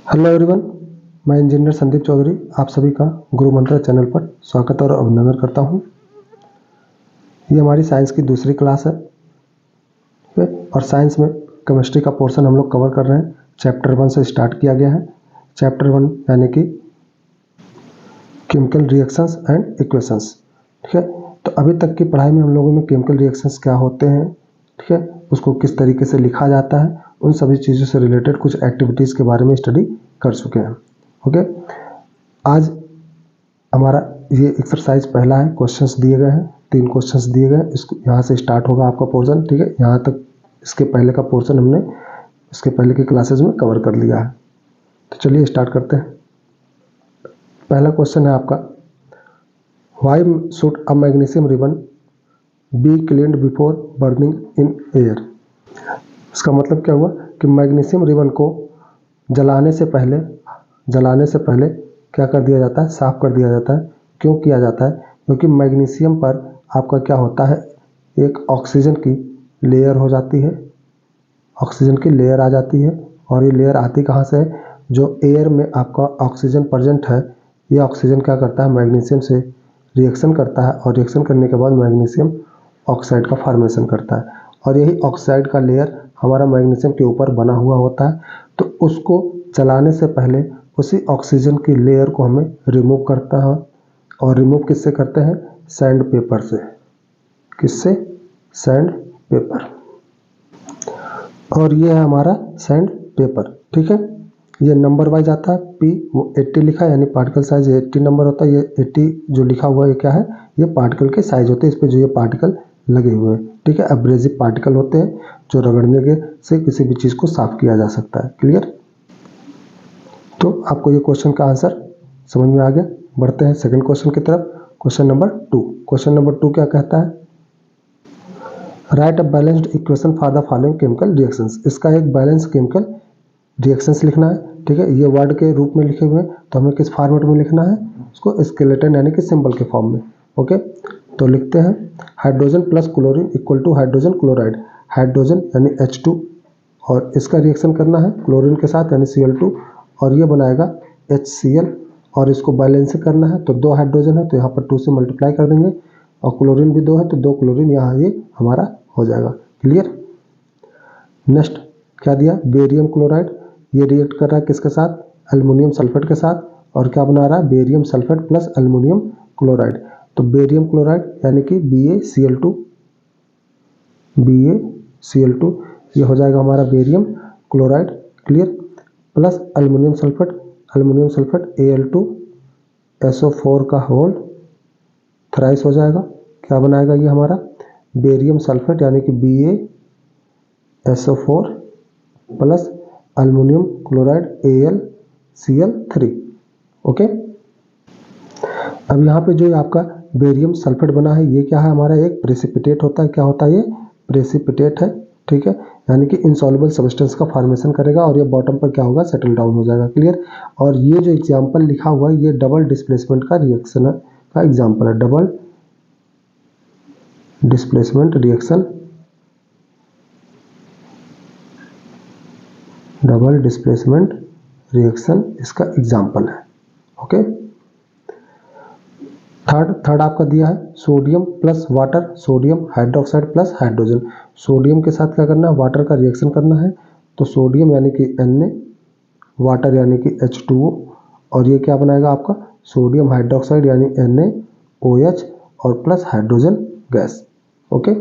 Hello everyone, मैं engineer Sandeep Chaudhary आप सभी का गुरु मंत्र चैनल पर स्वागत और अभिनंदन करता हूं। ये हमारी साइंस की दूसरी क्लास है और साइंस में केमिस्ट्री का पोर्शन हम लोग कवर कर रहे हैं। चैप्टर 1 से स्टार्ट किया गया है। चैप्टर 1 यानी कि केमिकल रिएक्शंस एंड इक्वेशंस। ठीक है, तो अभी तक की पढ़ाई में हम लोगों ने केमिकल रिएक्शंस क्या होते हैं, ठीक है, उसको किस तरीके से लिखा जाता है, उन सभी चीज़ों से रिलेटेड कुछ एक्टिविटीज़ के बारे में स्टडी कर चुके हैं। ओके, आज हमारा ये एक्सरसाइज पहला है। क्वेश्चंस दिए गए हैं, 3 क्वेश्चंस दिए गए हैं। इसको यहाँ से स्टार्ट होगा आपका पोर्शन। ठीक है, यहाँ तक इसके पहले का पोर्शन हमने इसके पहले की क्लासेस में कवर कर लिया है। तो चलिए स्टार्ट करते हैं। पहला क्वेश्चन है आपका, why should a magnesium ribbon be cleaned before burning in air. इसका मतलब क्या हुआ कि मैग्नीशियम रिबन को जलाने से पहले क्या कर दिया जाता है, साफ कर दिया जाता है। क्यों किया जाता है? क्योंकि मैग्नीशियम पर आपका क्या होता है, एक ऑक्सीजन की लेयर हो जाती है, ऑक्सीजन की लेयर आ जाती है। और ये लेयर आती कहाँ से है? जो एयर में आपका ऑक्सीजन प्रेजेंट है, ये ऑक्सीजन क्या करता है, मैग्नीशियम से रिएक्शन करता है और रिएक्शन करने के बाद मैग्नीशियम ऑक्साइड का फॉर्मेशन करता है। और यही ऑक्साइड का लेयर हमारा मैग्नीशियम के ऊपर बना हुआ होता है। तो उसको जलाने से पहले उसी ऑक्सीजन की लेयर को हमें रिमूव करता है। और रिमूव किससे करते हैं? सैंड पेपर से। किससे? Sand paper. और ये है हमारा सैंड पेपर। ठीक है, ये नंबर वाइज आता है। P वो 80 लिखा है, यानी पार्टिकल साइज 80 नंबर होता है। ये 80 जो लिखा हुआ है ये क्या है? ये पार्टिकल के साइज होते हैं, इस पे जो ये पार्टिकल लगे हुए हैं। ठीक है, एब्रेसिव पार्टिकल होते हैं जो रगड़ने के से किसी भी चीज़ को साफ किया जा सकता है। क्लियर? तो आपको ये क्वेश्चन का आंसर समझ में आ गया। बढ़ते हैं सेकंड क्वेश्चन की तरफ। Question number 2। क्वेश्चन नंबर 2 क्या कहता है? Right a balanced equation for the following chemical reactions. इसका एक बैलेंस केमिकल रिएक्शंस लिखना है। ठीक है, ये वर्ड के रूप में लिखे हुए हैं, तो हमें किस फॉर्मेट में लिखना है? उसको स्केलेटन यानी कि सिंबल के फॉर्म में। ओके, तो लिखते हैं hydrogen plus chlorine equal to hydrogen chloride. Hydrogen यानी H2 और इसका रिएक्शन करना है क्लोरीन के साथ यानी Cl2 और ये बनाएगा HCl और इसको बैलेंस करना है। तो 2 हाइड्रोजन है तो यहाँ पर 2 से मल्टीप्लाई कर देंगे और क्लोरीन भी 2 है तो 2 क्लोरीन यहाँ ये हमारा हो जाएगा। क्लियर? नेक्स्ट क्या दिया? Barium chloride. ये रिएक्ट कर रहा है किसके साथ? एल्युमिनियम सल्फेट के साथ। और क्या बना रहा है? Barium sulphate plus aluminium chloride. तो बेरियम क्लोराइड यानी कि BaCl2 ये हो जाएगा हमारा barium chloride. Clear? Plus aluminium sulphate Al2SO4 का होल थ्राइस हो जाएगा। क्या बनाएगा ये हमारा? बेरियम सल्फेट यानी कि BaSO4 plus aluminium chloride AlCl3। Okay, अब यहाँ पे जो आपका बेरियम सल्फेट बना है ये क्या है? हमारा एक प्रेसिपिटेट होता है। क्या होता है? ये प्रेसिपिटेट है। ठीक है, यानी कि इनसॉल्युबल सब्सटेंस का फॉर्मेशन करेगा और ये बॉटम पर क्या होगा? सेटल डाउन हो जाएगा। क्लियर? और ये जो एग्जाम्पल लिखा हुआ है ये डबल डिस्प्लेसमेंट का रिएक्शन का एग्जाम्पल है। डबल डिस्प्लेसमेंट रिएक्शन इसका एग्जाम्पल है। ओके, थर्ड आपका दिया है sodium plus water, sodium hydroxide plus hydrogen. Sodium के साथ क्या करना है? वाटर का रिएक्शन करना है। तो सोडियम यानी कि Na, वाटर यानी कि H2O और ये क्या बनाएगा आपका? सोडियम हाइड्रोक्साइड यानी NaOH और प्लस हाइड्रोजन गैस। ओके,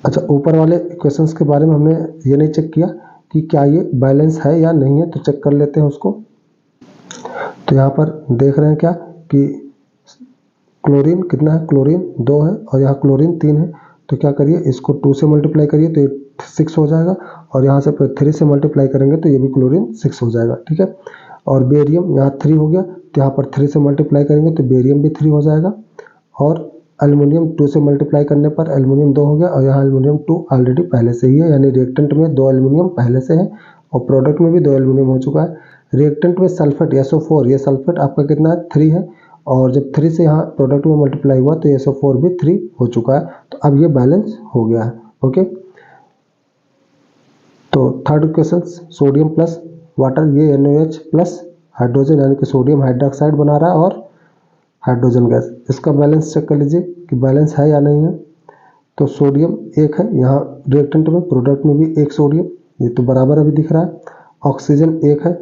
अच्छा, ऊपर वाले इक्वेशंस के बारे में हमने ये नहीं चेक किया कि क्या ये बैलेंस है या नहीं है, तो चेक कर लेते हैं उसको। तो यहाँ पर देख रहे हैं क्या कि क्लोरीन कितना है? क्लोरीन 2 है और यहाँ क्लोरीन 3 है। तो क्या करिए, इसको 2 से मल्टीप्लाई करिए तो ये 6 हो जाएगा और यहाँ से 3 से मल्टीप्लाई करेंगे तो ये भी क्लोरीन 6 हो जाएगा। ठीक है, और बेरियम यहाँ 3 हो गया तो यहाँ पर 3 से मल्टीप्लाई करेंगे तो बेरियम भी 3 हो जाएगा। और एल्युमिनियम 2 से मल्टीप्लाई करने पर एल्युमिनियम 2 हो गया और यहाँ एल्युमिनियम 2 ऑलरेडी पहले से ही है, यानी रिएक्टेंट में 2 एल्युमिनियम पहले से है और प्रोडक्ट में भी 2 एल्युमिनियम हो चुका है। रिएक्टेंट में सल्फेट SO4, ये सल्फेट आपका कितना है? 3 है और जब 3 से यहाँ प्रोडक्ट में मल्टीप्लाई हुआ तो SO4 भी 3 हो चुका है। तो अब ये बैलेंस हो गया है। ओके, तो third equation sodium plus water, ये NaOH प्लस हाइड्रोजन यानी कि सोडियम हाइड्रोक्साइड बना रहा है और हाइड्रोजन गैस। इसका बैलेंस चेक कर लीजिए कि बैलेंस है या नहीं है। तो सोडियम एक है यहाँ रिएक्टेंट में, प्रोडक्ट में भी एक सोडियम, ये तो बराबर अभी दिख रहा है। ऑक्सीजन एक है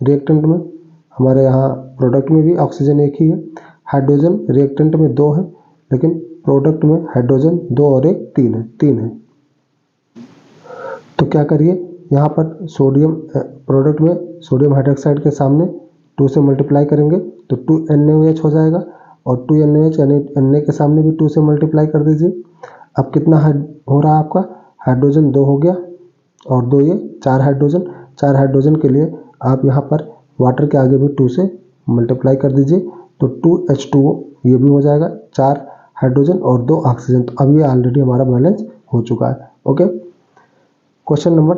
रिएक्टेंट में, हमारे यहाँ प्रोडक्ट में भी ऑक्सीजन एक ही है। हाइड्रोजन रिएक्टेंट में 2 है, लेकिन प्रोडक्ट में हाइड्रोजन 2 और 1 3 है। तो क्या करिए, यहाँ पर सोडियम प्रोडक्ट में सोडियम हाइड्रोक्साइड के सामने 2 से मल्टीप्लाई करेंगे तो 2NaOH हो जाएगा, और 2NaOH यानी Na के सामने भी 2 से मल्टीप्लाई कर दीजिए। अब कितना हो रहा है आपका, हाइड्रोजन 2 हो गया और 2 ये 4 हाइड्रोजन। 4 हाइड्रोजन के लिए आप यहाँ पर वाटर के आगे भी 2 से मल्टीप्लाई कर दीजिए तो 2H2O ये भी हो जाएगा, 4 हाइड्रोजन और 2 ऑक्सीजन। तो अब ये ऑलरेडी हमारा बैलेंस हो चुका है। Okay, question number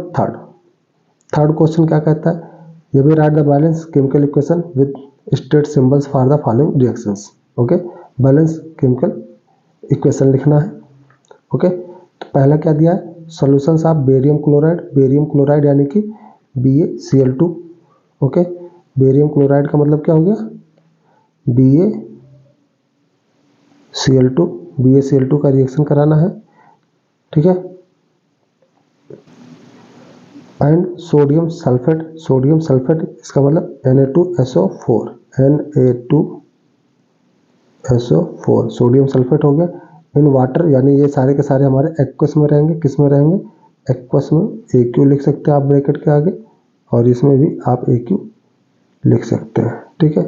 third question क्या कहता है, ये भी right the balance chemical equation with state symbols for the following reactions. Okay, balance chemical equation लिखना है। ओके, तो पहला क्या दिया है, सॉल्यूशंस ऑफ बेरियम क्लोराइड यानी कि BaCl2। ओके, बेरियम क्लोराइड का मतलब क्या हो गया, BaCl2 का रिएक्शन कराना है, ठीक है। एंड सोडियम सल्फेट इसका मतलब Na2SO4 सोडियम सल्फेट हो गया। इन वाटर यानी ये सारे के सारे हमारे एक्वस में रहेंगे, किस में रहेंगे, एक्वस में। AQ लिख सकते हैं आप ब्रैकेट के आगे, और इसमें भी आप AQ लिख सकते हैं, ठीक है।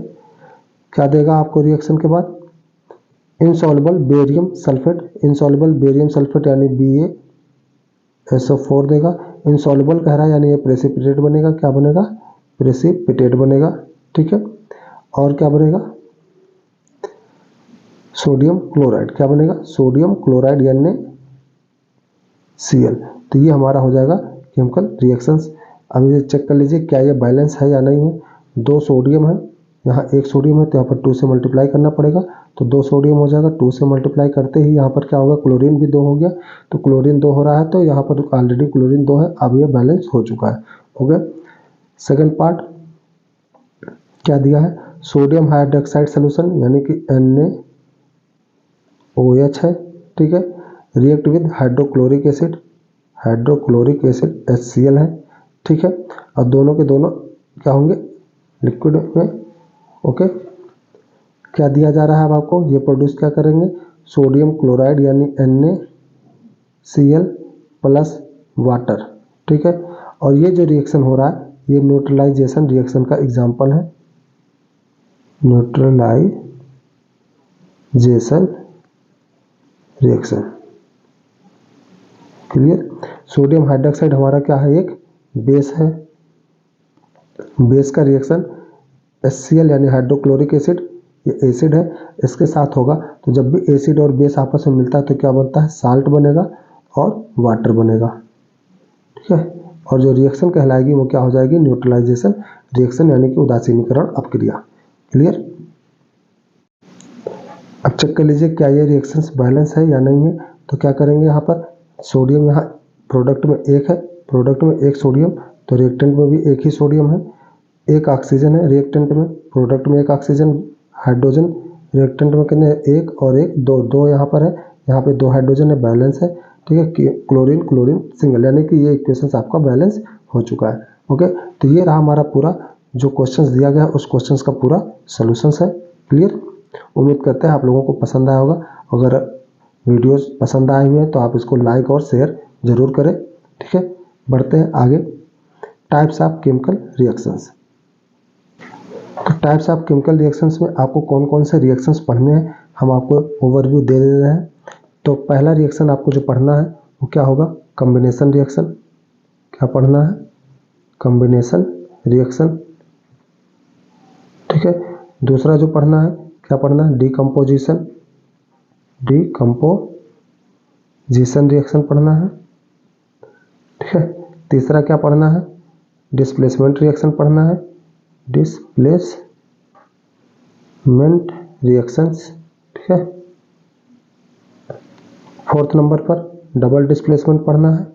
क्या देगा आपको रिएक्शन के बाद, इनसॉल्युबल बेरियम सल्फेट यानी BaSO4 देगा। इनसॉल्युबल कह रहा है यानी ये प्रेसिपिटेट बनेगा, क्या बनेगा, प्रेसिपिटेट बनेगा, ठीक है। और क्या बनेगा, सोडियम क्लोराइड, क्या बनेगा, सोडियम क्लोराइड यानी Cl। तो ये हमारा हो जाएगा केमिकल रिएक्शंस। अब ये चेक कर लीजिए क्या ये बैलेंस है या नहीं है। 2 सोडियम है, यहाँ 1 सोडियम है तो यहाँ पर 2 से मल्टीप्लाई करना पड़ेगा, तो 2 सोडियम हो जाएगा। 2 से मल्टीप्लाई करते ही यहाँ पर क्या होगा, क्लोरीन भी 2 हो गया, तो क्लोरीन 2 हो रहा है, तो यहाँ पर ऑलरेडी क्लोरीन 2 है, अब ये बैलेंस हो चुका है। ओके, सेकेंड पार्ट क्या दिया है, सोडियम हाइड्रोक्साइड सोल्यूशन यानी कि NaOH है, ठीक है। React with hydrochloric acid HCl है, ठीक है। और दोनों के दोनों क्या होंगे, लिक्विड में। ओके, क्या दिया जा रहा है अब आपको, ये प्रोड्यूस क्या करेंगे, सोडियम क्लोराइड यानी NaCl प्लस वाटर, ठीक है। और ये जो रिएक्शन हो रहा है ये न्यूट्रलाइजेशन रिएक्शन का एग्जाम्पल है, neutralisation reaction, clear. Sodium hydroxide हमारा क्या है, एक बेस है, बेस का रिएक्शन HCl यानी हाइड्रोक्लोरिक एसिड, ये एसिड है, इसके साथ होगा। तो जब भी एसिड और बेस आपस में मिलता है तो क्या बनता है, साल्ट बनेगा और वाटर बनेगा, ठीक है। और जो रिएक्शन कहलाएगी वो क्या हो जाएगी, न्यूट्रलाइजेशन रिएक्शन यानी कि उदासीनीकरण अपक्रिया, क्लियर। अब चेक कर लीजिए क्या ये रिएक्शंस बैलेंस है या नहीं है। तो क्या करेंगे, यहाँ पर सोडियम यहाँ प्रोडक्ट में 1 है, प्रोडक्ट में 1 सोडियम, तो रिएक्टेंट में भी 1 ही सोडियम है। 1 ऑक्सीजन है रिएक्टेंट में, प्रोडक्ट में 1 ऑक्सीजन, हाइड्रोजन रिएक्टेंट में कितने, 1 और 1 2 यहाँ पर है, यहाँ पे 2 हाइड्रोजन है, बैलेंस है, ठीक है। क्लोरीन सिंगल, यानी कि ये इक्वेशंस आपका बैलेंस हो चुका है। ओके, तो ये रहा हमारा पूरा जो क्वेश्चंस दिया गया है उस क्वेश्चंस का पूरा सॉल्यूशंस है, क्लियर। उम्मीद करते हैं आप लोगों को पसंद आया होगा। अगर वीडियोस पसंद आए हुए हैं तो आप इसको लाइक और शेयर जरूर करें, ठीक है। बढ़ते हैं आगे, टाइप्स ऑफ केमिकल रिएक्शंस। तो टाइप्स ऑफ केमिकल रिएक्शंस में आपको कौन कौन से रिएक्शंस पढ़ने हैं हम आपको ओवरव्यू दे रहे हैं। तो पहला रिएक्शन आपको जो पढ़ना है वो क्या होगा, कॉम्बिनेशन रिएक्शन। क्या पढ़ना है, कॉम्बिनेशन रिएक्शन, ठीक है। दूसरा जो पढ़ना है, क्या पढ़ना है, डिकम्पोजिशन रिएक्शन पढ़ना है, ठीक है। तीसरा क्या पढ़ना है, डिस्प्लेसमेंट रिएक्शन पढ़ना है, डिस्प्लेसमेंट रिएक्शंस, ठीक है। फोर्थ नंबर पर डबल डिस्प्लेसमेंट पढ़ना है,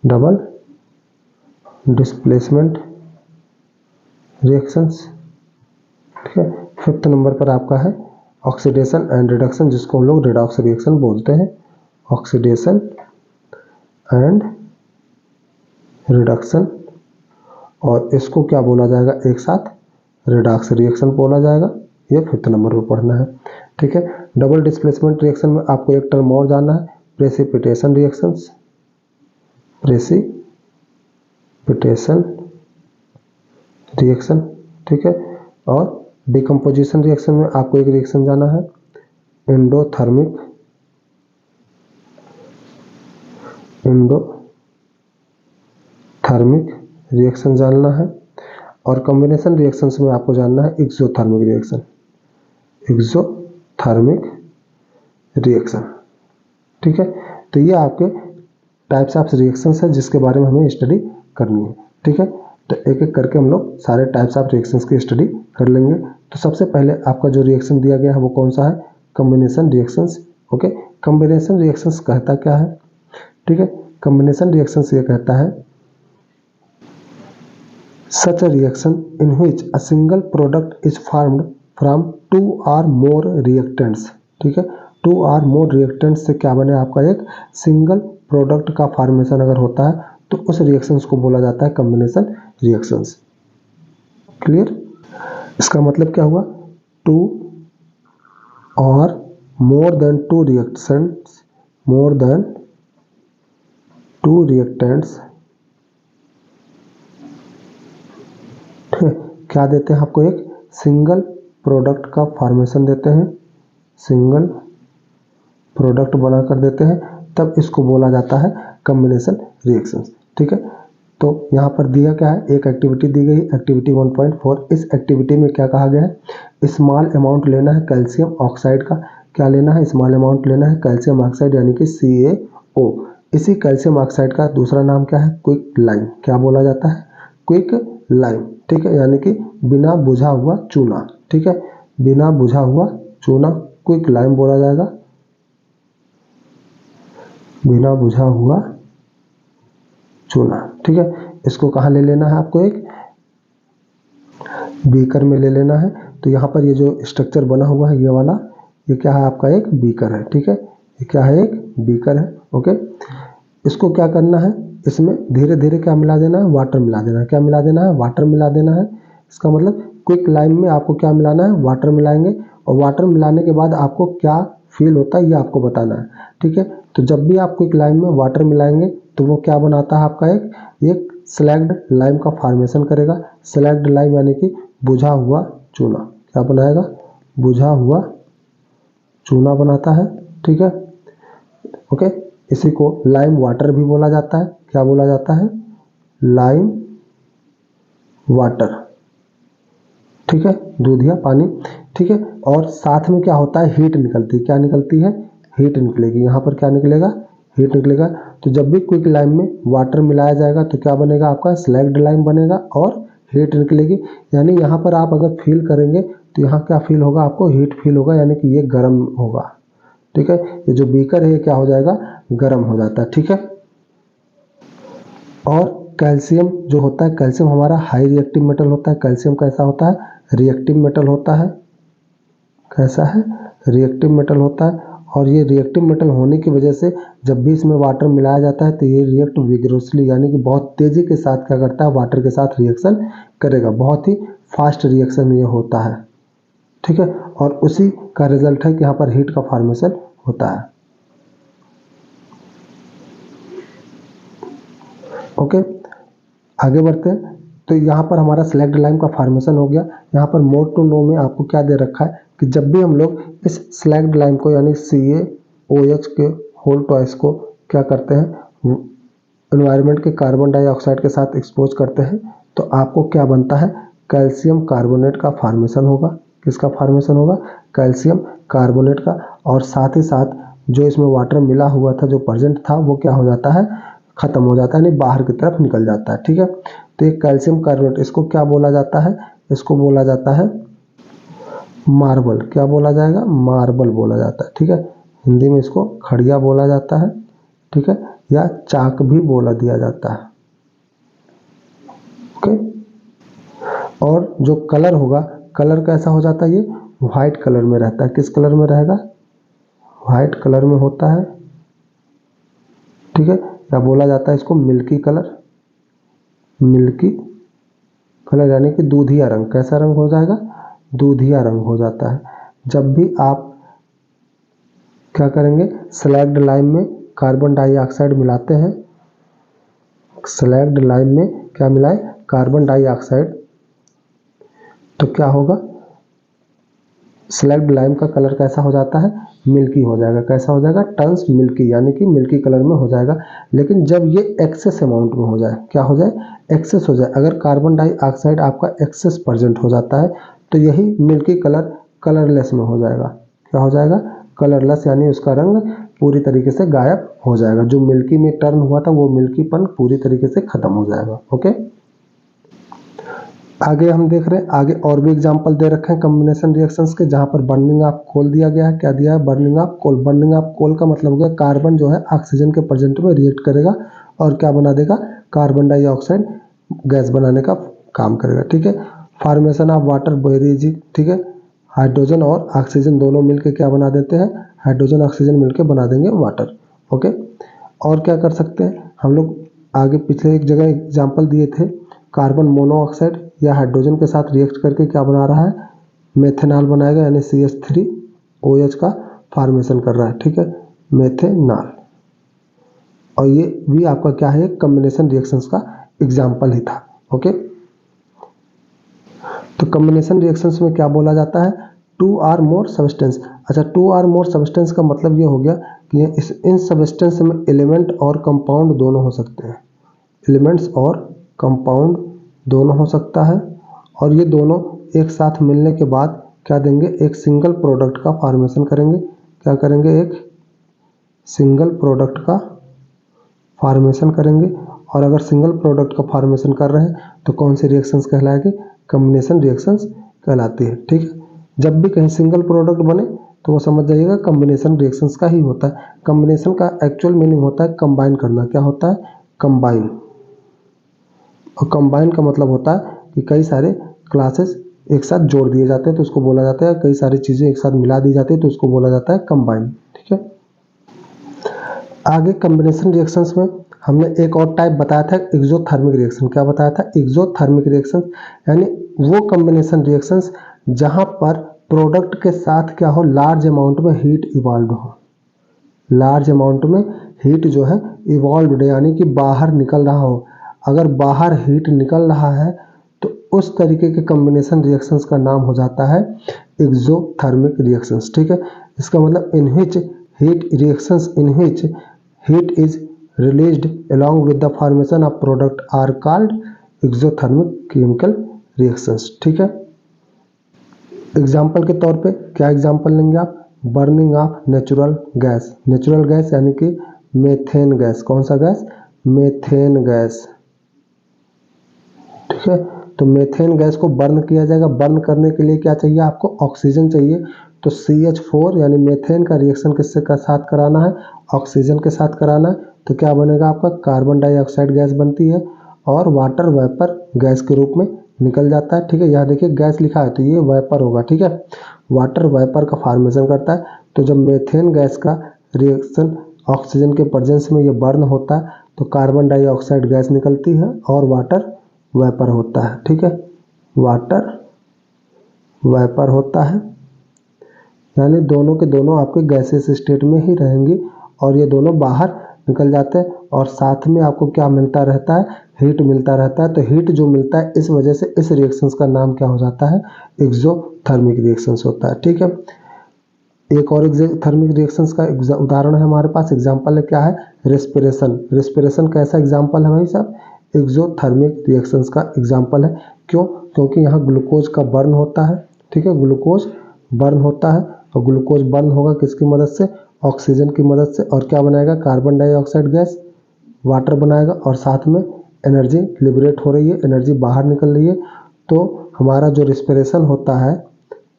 डबल डिस्प्लेसमेंट रिएक्शंस, ठीक है। 5th नंबर पर आपका है ऑक्सीडेशन एंड रिडक्शन, जिसको हम लोग रिडॉक्स रिएक्शन बोलते हैं। ऑक्सीडेशन एंड रिडक्शन, और इसको क्या बोला जाएगा एक साथ, रिडॉक्स रिएक्शन बोला जाएगा। ये 5th नंबर पर पढ़ना है, ठीक है। डबल डिस्प्लेसमेंट रिएक्शन में आपको एक टर्म और जानना है, प्रेसिपिटेशन रिएक्शंस, प्रेसिपिटेशन रिएक्शन, ठीक है। और डिकम्पोजिशन रिएक्शन में आपको एक रिएक्शन जाना है, एंडोथर्मिक रिएक्शन जानना है। और कॉम्बिनेशन रिएक्शंस में आपको जानना है एक्सोथर्मिक रिएक्शन, ठीक है। तो ये आपके टाइप्स ऑफ रिएक्शंस है जिसके बारे में हमें स्टडी करनी है, ठीक है। तो एक एक करके हम लोग सारे टाइप्स ऑफ रिएक्शंस की स्टडी कर लेंगे। तो सबसे पहले आपका जो रिएक्शन दिया गया है वो कौन सा है, combination reactions, okay. Combination reactions कहता क्या है, ठीक है। कॉम्बिनेशन रिएक्शंस ये कहता है such a reaction in which a single product is formed from 2 or more reactants, ठीक है। 2 or more reactants से क्या बने, आपका एक सिंगल प्रोडक्ट का फॉर्मेशन अगर होता है तो उस रिएक्शंस को बोला जाता है कॉम्बिनेशन रिएक्शंस। क्लियर? इसका मतलब क्या हुआ, 2 or more than 2 reactants, क्या देते हैं आपको, एक सिंगल प्रोडक्ट का फॉर्मेशन देते हैं, सिंगल प्रोडक्ट बनाकर देते हैं, तब इसको बोला जाता है कॉम्बिनेशन रिएक्शंस, ठीक है। तो यहाँ पर दिया क्या है, एक एक्टिविटी दी गई, एक्टिविटी 1.4। इस एक्टिविटी में क्या कहा गया है, स्मॉल अमाउंट लेना है कैल्शियम ऑक्साइड का, क्या लेना है, स्मॉल अमाउंट लेना है कैल्शियम ऑक्साइड यानी कि CaO। इसी कैल्शियम ऑक्साइड का दूसरा नाम क्या है, क्विक लाइम, क्या बोला जाता है, क्विक लाइम, ठीक है, यानी कि बिना बुझा हुआ चूना, ठीक है, बिना बुझा हुआ चूना क्विक लाइम बोला जाएगा, बिना बुझा हुआ चूना, ठीक है। इसको कहाँ ले लेना है, आपको एक बीकर में ले लेना है। तो यहाँ पर ये जो स्ट्रक्चर बना हुआ है ये वाला, ये क्या है, आपका एक बीकर है, ठीक है, ये क्या है, एक बीकर है, ओके। इसको क्या करना है, इसमें धीरे धीरे क्या मिला देना है, वाटर मिला देना है, क्या मिला देना है, वाटर मिला देना है। इसका मतलब क्विक लाइम में आपको क्या मिलाना है, वाटर मिलाएंगे, और वाटर मिलाने के बाद आपको क्या फील होता है ये आपको बताना है, ठीक है। तो जब भी आप क्विक लाइम में वाटर मिलाएंगे तो वो क्या बनाता है, आपका एक स्लैग्ड लाइम का फॉर्मेशन करेगा। स्लैग्ड लाइम यानी कि बुझा हुआ चूना, क्या बनाएगा, बुझा हुआ चूना बनाता है, ठीक है, ओके। इसी को लाइम वाटर भी बोला जाता है, क्या बोला जाता है, लाइम वाटर, ठीक है, दूध या पानी, ठीक है। और साथ में क्या होता है, हीट निकलती है, क्या निकलती है, हीट निकलेगी, यहाँ पर क्या निकलेगा, हीट निकलेगा। तो जब भी क्विक लाइम में वाटर मिलाया जाएगा तो क्या बनेगा, आपका स्लैग्ड लाइम बनेगा और हीट निकलेगी। यानी यहाँ पर आप अगर फील करेंगे तो यहाँ क्या फील होगा, आपको हीट फील होगा, यानी कि ये गर्म होगा, ठीक है। ये जो बीकर है ये क्या हो जाएगा, गर्म हो जाता है, ठीक है। और कैल्शियम जो होता है, कैल्शियम हमारा हाई रिएक्टिव मेटल होता है। कैल्शियम कैसा होता है, रिएक्टिव मेटल होता है, कैसा है, रिएक्टिव मेटल होता है। और ये रिएक्टिव मेटल होने की वजह से जब भी इसमें वाटर मिलाया जाता है तो ये रिएक्ट विग्रोसली, यानी कि बहुत तेजी के साथ क्या करता है, वाटर के साथ रिएक्शन करेगा, बहुत ही फास्ट रिएक्शन ये होता है, ठीक है। और उसी का रिजल्ट है कि यहाँ पर हीट का फॉर्मेशन होता है, ओके। आगे बढ़ते हैं। तो यहाँ पर हमारा स्लैग्ड लाइम का फॉर्मेशन हो गया। यहाँ पर मोड टू नो में आपको क्या दे रखा है कि जब भी हम लोग इस स्लैग्ड लाइम को यानी CaOH के होल ट्वाइस को क्या करते हैं, एनवायरनमेंट के कार्बन डाइऑक्साइड के साथ एक्सपोज करते हैं तो आपको क्या बनता है, कैल्शियम कार्बोनेट का फॉर्मेशन होगा। किसका फॉर्मेशन होगा, कैल्शियम कार्बोनेट का। और साथ ही साथ जो इसमें वाटर मिला हुआ था, जो प्रेजेंट था, वो क्या हो जाता है, खत्म हो जाता है, यानी बाहर की तरफ निकल जाता है, ठीक है। तो ये कैल्शियम कार्बोनेट, इसको क्या बोला जाता है, इसको बोला जाता है मार्बल, क्या बोला जाएगा, मार्बल बोला जाता है, ठीक है। हिंदी में इसको खड़िया बोला जाता है, ठीक है, या चाक भी बोला दिया जाता है, ओके। और जो कलर होगा, कलर कैसा हो जाता है, ये व्हाइट कलर में रहता है। किस कलर में रहेगा, व्हाइट कलर में होता है, ठीक है। या बोला जाता है इसको मिल्की कलर, मिल्की कलर यानी कि दूधिया रंग। कैसा रंग हो जाएगा, दूधिया रंग हो जाता है। जब भी आप क्या करेंगे, स्लैग्ड लाइम में कार्बन डाइऑक्साइड मिलाते हैं, स्लैग्ड लाइम में क्या मिलाए, कार्बन डाइऑक्साइड, तो क्या होगा, स्लैग्ड लाइम का कलर कैसा हो जाता है, मिल्की हो जाएगा। कैसा हो जाएगा, टर्न्स मिल्की, यानी कि मिल्की कलर में हो जाएगा। लेकिन जब ये एक्सेस अमाउंट में हो जाए, क्या हो जाए, एक्सेस हो जाए, अगर कार्बन डाइऑक्साइड आपका एक्सेस प्रेजेंट हो जाता है तो यही मिल्की कलर कलरलेस में हो जाएगा। क्या हो जाएगा, कलरलेस, यानी उसका रंग पूरी तरीके से गायब हो जाएगा। जो मिल्की में टर्न हुआ था वो मिल्कीपन पूरी तरीके से खत्म हो जाएगा। ओके, आगे हम देख रहे हैं, आगे और भी एग्जांपल दे रखे हैं कॉम्बिनेशन रिएक्शंस के, जहां पर बर्निंग ऑफ कोल दिया गया है। क्या दिया है, burning of coal. Burning of coal का मतलब हो गया कार्बन जो है ऑक्सीजन के प्रेजेंट में रिएक्ट करेगा और क्या बना देगा, कार्बन डाइऑक्साइड गैस बनाने का काम करेगा, ठीक है। फॉर्मेशन ऑफ वाटर बेरीज, ठीक है, हाइड्रोजन और ऑक्सीजन दोनों मिलकर क्या बना देते हैं, हाइड्रोजन ऑक्सीजन मिलकर बना देंगे वाटर। ओके, और क्या कर सकते हैं हम लोग, आगे पिछले एक जगह एग्जाम्पल दिए थे, कार्बन मोनोऑक्साइड या हाइड्रोजन के साथ रिएक्ट करके क्या बना रहा है, मेथेनॉल बनाएगा, यानी CH3OH का फॉर्मेशन कर रहा है, ठीक है, मेथेनॉल। और ये भी आपका क्या है, कॉम्बिनेशन रिएक्शंस का एग्जाम्पल ही था। ओके, तो कॉम्बिनेशन रिएक्शंस में क्या बोला जाता है, 2 और मोर सब्सटेंस। अच्छा, 2 और मोर सब्सटेंस का मतलब ये हो गया कि इन सब्सटेंस में एलिमेंट और कंपाउंड दोनों हो सकते हैं, एलिमेंट्स और कंपाउंड दोनों हो सकता है। और ये दोनों एक साथ मिलने के बाद क्या देंगे, एक सिंगल प्रोडक्ट का फॉर्मेशन करेंगे। क्या करेंगे, एक सिंगल प्रोडक्ट का फॉर्मेशन करेंगे। और अगर सिंगल प्रोडक्ट का फॉर्मेशन कर रहे हैं तो कौन सी रिएक्शंस कहलाएगी, कॉम्बिनेशन रिएक्शंस कहलाती है, ठीक है। जब भी कहीं सिंगल प्रोडक्ट बने तो वो समझ जाइएगा कॉम्बिनेशन रिएक्शंस का ही होता है। कॉम्बिनेशन का एक्चुअल मीनिंग होता है कंबाइन करना। क्या होता है, कंबाइन। और कंबाइन का मतलब होता है कि कई सारे क्लासेस एक साथ जोड़ दिए जाते हैं तो उसको बोला जाता है, कई सारी चीज़ें एक साथ मिला दी जाती है तो उसको बोला जाता है कंबाइन, ठीक है। आगे कॉम्बिनेशन रिएक्शंस में हमने एक और टाइप बताया था, एक्सोथर्मिक रिएक्शन। क्या बताया था, एक्सोथर्मिक रिएक्शन, यानी वो कॉम्बिनेशन रिएक्शंस जहां पर प्रोडक्ट के साथ क्या हो, लार्ज अमाउंट में हीट इवॉल्व हो, लार्ज अमाउंट में हीट जो है इवॉल्व, यानी कि बाहर निकल रहा हो। अगर बाहर हीट निकल रहा है तो उस तरीके के कॉम्बिनेशन रिएक्शंस का नाम हो जाता है एक्सोथर्मिक रिएक्शंस, ठीक है। इसका मतलब in which heat reactions in which heat is released along with the formation of product are called exothermic chemical reactions, ठीक है। एग्जाम्पल के तौर पे क्या एग्जाम्पल लेंगे आप, burning of natural gas. Natural gas यानी कि मेथेन गैस। कौन सा गैस, मेथेन गैस, ठीक है। तो मेथेन गैस को बर्न किया जाएगा। बर्न करने के लिए क्या चाहिए आपको, ऑक्सीजन चाहिए। तो CH4 यानी मेथेन का रिएक्शन किससे का साथ कराना है, ऑक्सीजन के साथ कराना है। तो क्या बनेगा आपका, कार्बन डाइऑक्साइड गैस बनती है और वाटर वेपर गैस के रूप में निकल जाता है, ठीक है। यहाँ देखिए गैस लिखा है तो ये वेपर होगा, ठीक है, वाटर वेपर का फॉर्मेशन करता है। तो जब मेथेन गैस का रिएक्शन ऑक्सीजन के प्रेजेंस में ये बर्न होता है तो कार्बन डाइऑक्साइड गैस निकलती है और वाटर वेपर होता है, ठीक है, वाटर वेपर होता है। यानी दोनों के दोनों आपके गैसेस स्टेट में ही रहेंगी और ये दोनों बाहर निकल जाते हैं और साथ में आपको क्या मिलता रहता है, हीट मिलता रहता है। तो हीट जो मिलता है इस वजह से इस रिएक्शंस का नाम क्या हो जाता है, एक्सोथर्मिक रिएक्शंस होता है, ठीक है। एक और एक्सोथर्मिक रिएक्शंस का उदाहरण है हमारे पास, एग्जांपल है, क्या है, रेस्पिरेशन। रेस्पिरेशन कैसा एग्जांपल है भाई साहब, एक्सोथर्मिक रिएक्शंस का एग्जांपल है। क्यों, क्योंकि यहाँ ग्लूकोज का बर्न होता है, ठीक है, ग्लूकोज बर्न होता है और ग्लूकोज बर्न होगा किसकी मदद से, ऑक्सीजन की मदद से। और क्या बनाएगा, कार्बन डाइऑक्साइड गैस, वाटर बनाएगा और साथ में एनर्जी लिबरेट हो रही है, एनर्जी बाहर निकल रही है। तो हमारा जो रेस्पिरेशन होता है,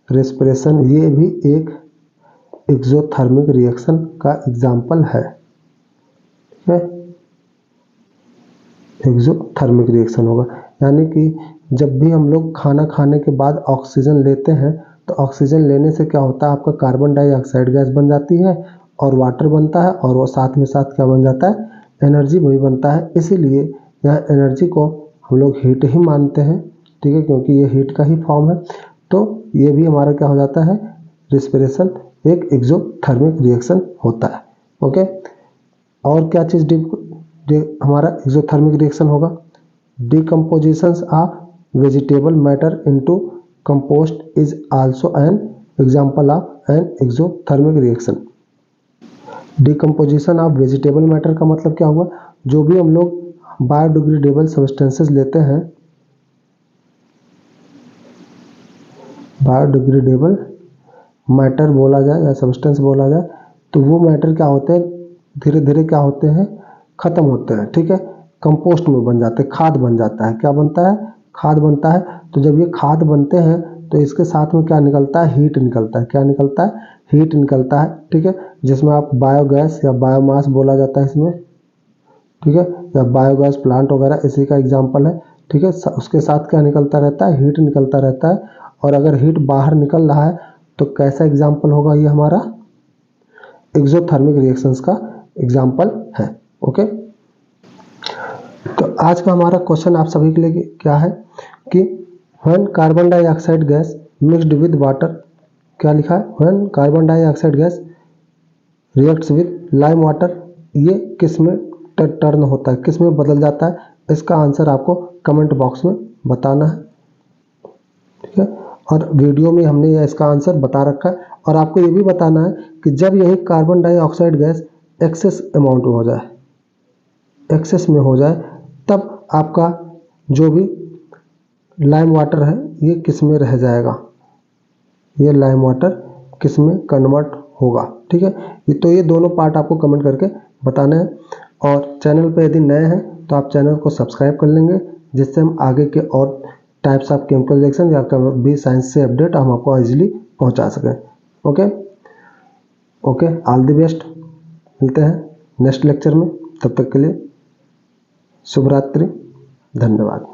रेस्पिरेशन, ये भी एक एक्सोथर्मिक रिएक्शन का एग्जाम्पल है, ठीक है। एक्सोथर्मिक रिएक्शन होगा। यानी कि जब भी हम लोग खाना खाने के बाद ऑक्सीजन लेते हैं तो ऑक्सीजन लेने से क्या होता है, आपका कार्बन डाइऑक्साइड गैस बन जाती है और वाटर बनता है, और वो साथ में साथ क्या बन जाता है, एनर्जी भी बनता है। इसीलिए यह एनर्जी को हम लोग हीट ही मानते हैं, ठीक है, क्योंकि ये हीट का ही फॉर्म है। तो ये भी हमारा क्या हो जाता है, रिस्पिरेशन एक एक्सोथर्मिक रिएक्शन होता है। ओके, और क्या चीज़ हमारा एक्सोथर्मिक रिएक्शन होगा, decompositions of vegetable matter into compost is also an example of an exothermic reaction. Decomposition of vegetable matter का मतलब क्या हुआ, जो भी हम लोग बायोडिग्रेडेबल सब्सटेंसेस लेते हैं, बायोडिग्रेडेबल मैटर बोला जाए या सब्सटेंस बोला जाए, तो वो मैटर क्या होते हैं, धीरे धीरे क्या होते हैं, खत्म होते हैं, ठीक है, कंपोस्ट में बन जाते हैं, खाद बन जाता है। क्या बनता है, खाद बनता है। तो जब ये खाद बनते हैं तो इसके साथ में क्या निकलता है, हीट निकलता है। क्या निकलता है, हीट निकलता है, ठीक है, जिसमें आप बायोगैस या बायोमास बोला जाता है इसमें, ठीक है, या बायोगैस प्लांट वगैरह इसी का एग्जाम्पल है, ठीक है। उसके साथ क्या निकलता रहता है, हीट निकलता रहता है। और अगर हीट बाहर निकल रहा है तो कैसा एग्जाम्पल होगा, ये हमारा एक्सोथर्मिक रिएक्शंस का एग्जाम्पल है। ओके, तो आज का हमारा क्वेश्चन आप सभी के लिए क्या है कि when carbon dioxide gas mixed with water, क्या लिखा है, when carbon dioxide gas reacts with lime water, ये किस में टर्न होता है, किस में बदल जाता है, इसका आंसर आपको कमेंट बॉक्स में बताना है, ठीक है। और वीडियो में हमने इसका आंसर बता रखा है। और आपको ये भी बताना है कि जब यही carbon dioxide gas excess amount में हो जाए, एक्सेस में हो जाए, तब आपका जो भी लाइम वाटर है ये किस में रह जाएगा, ये लाइम वाटर किस में कन्वर्ट होगा, ठीक है। तो ये दोनों पार्ट आपको कमेंट करके बताना है। और चैनल पे यदि नए हैं तो आप चैनल को सब्सक्राइब कर लेंगे, जिससे हम आगे के और टाइप्स ऑफ केमिकल रिएक्शन या भी साइंस से अपडेट हम आपको इजीली पहुंचा सकें। Okay okay, all the best, मिलते हैं नेक्स्ट लेक्चर में, तब तक के लिए शुभ रात्रि, धन्यवाद।